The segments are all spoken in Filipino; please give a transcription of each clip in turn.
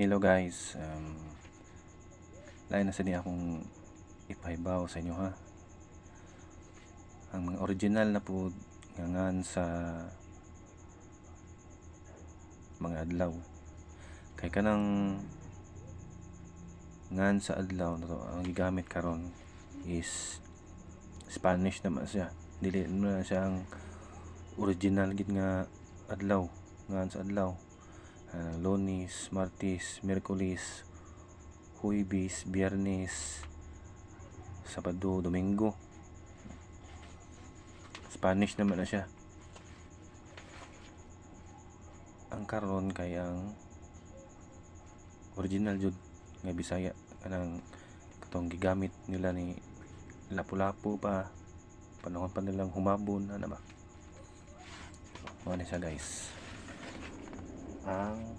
Hello guys, lain na sa niya akong ipahibaw sa inyo ha. Ang mga original na po ngangan sa mga adlaw. Kay kanang ngan sa adlaw na to, ang gigamit karon is Spanish naman siya. Dili na siya ang original gid nga adlaw, ngan sa adlaw. Lunes, Martes, Miyerkules, Huwebes, Biyernes, Sabado, Domingo. Spanish naman na siya. Ang karon kay ang original jud nga Bisaya, kanang katong gigamit nila ni Lapu-Lapu pa panahon pa nilang humabon ana ba. Mo ni siya guys. Ang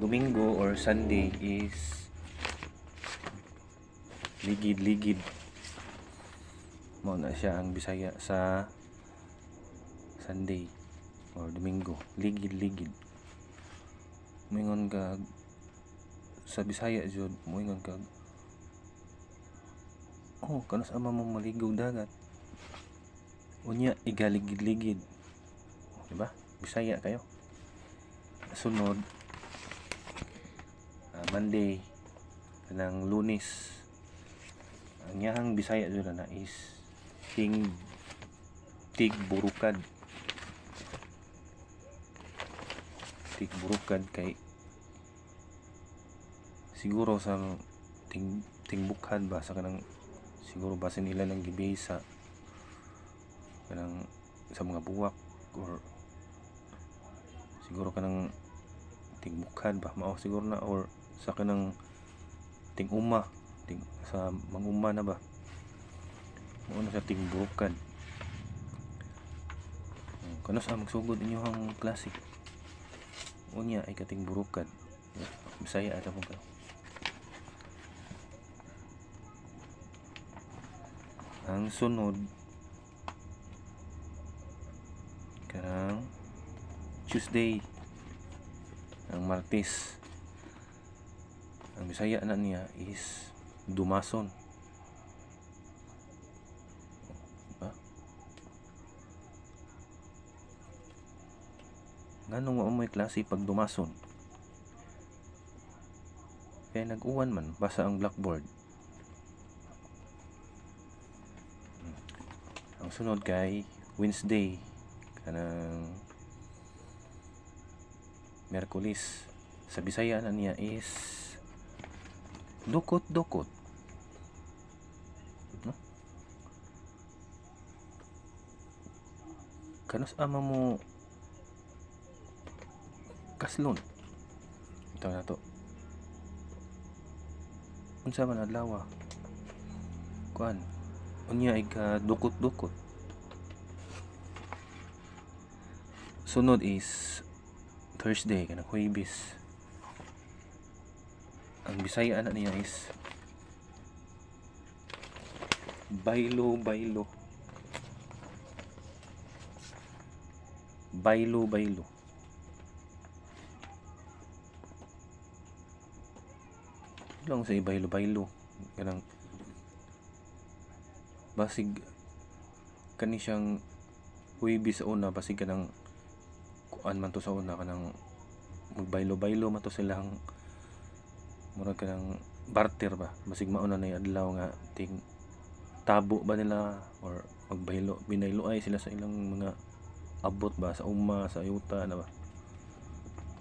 Domingo or Sunday is ligid-ligid. Mo na siya ang Bisaya sa Sunday or Domingo, ligid-ligid. Moingon kag sa Bisaya jud, moingon kag kanos ama mo maligaw dagat. Unya igaligid-ligid. Diba? Bisaya kayo. Sunod Monday kanang Lunes. Ang yahang Bisaya jud na is tigburukad. Tigburukad kay siguro sa tingbukad ba sa kanang siguro base nila ng gibisa kanang sa mga buwak or siguro kanang tingbukad ba mao siguro na or sa kanang tinguma sa manguma na ba mao na sa tingburukad. Kanos ang magsugod inyong klase unya ay katingburukad. Bisaya ata mo ka. Ang sunod karang Tuesday, ang Martes. Ang Bisaya na niya is dumason. Diba? Nganong mo may klase pag dumason? Kaya nag-uwan man basa ang blackboard. Ang sunod kay Wednesday kanang Miyerkules. Sa Bisaya na niya is dukot-dukot. No? Kanos ama mo kaslon. Ito na to. Unsa man adlaw? Kuan. Unya ay ka dukot-dukot. Sunod is Thursday kanang Huwebes. Ang Bisaya na niya is baylo-baylo. Baylo-baylo. Lang sa baylo-baylo kanang basig kani siyang Huwebes sa una basig kanang kuan man to sa una kanang magbaylo-baylo man to silang murag kanang barter ba basig mauna na yung adlaw nga ting tabo ba nila or magbaylo binayloay sila sa ilang mga abot ba sa uma sa ayuta na ba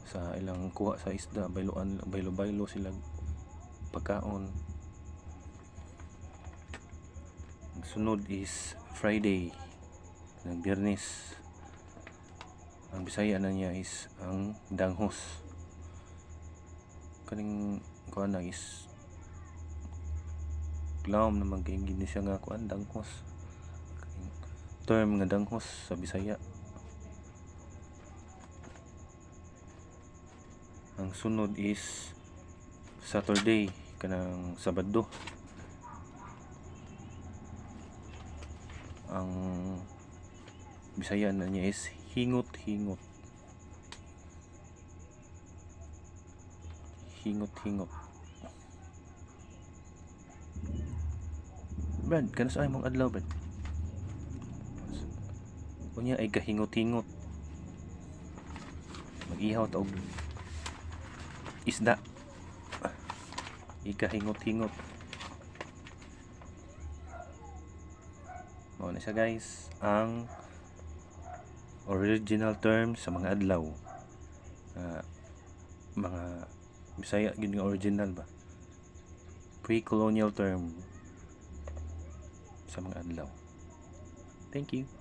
sa ilang kuha sa isda bayloan baylo-baylo sila pagkaon. Ang sunod is Friday ng Biyernes. Ang Bisaya na niya is ang danghos. Kaning kuan na is lawom naman kay gini siya nga kuan danghos. Kaning term nga danghos sa Bisaya. Ang sunod is Saturday kanang Sabado. Ang Bisaya na niya is hingot-hingot. Hingot-hingot. Brad, kanas ay mong adlaw, Brad? Kunya ay kahingot-hingot. Mag-ihaw ta og isda. Ikahingot-hingot. Mao na siya guys, ang original term sa mga adlaw. Mga Bisaya gid nga original ba? Pre-colonial term sa mga adlaw. Thank you.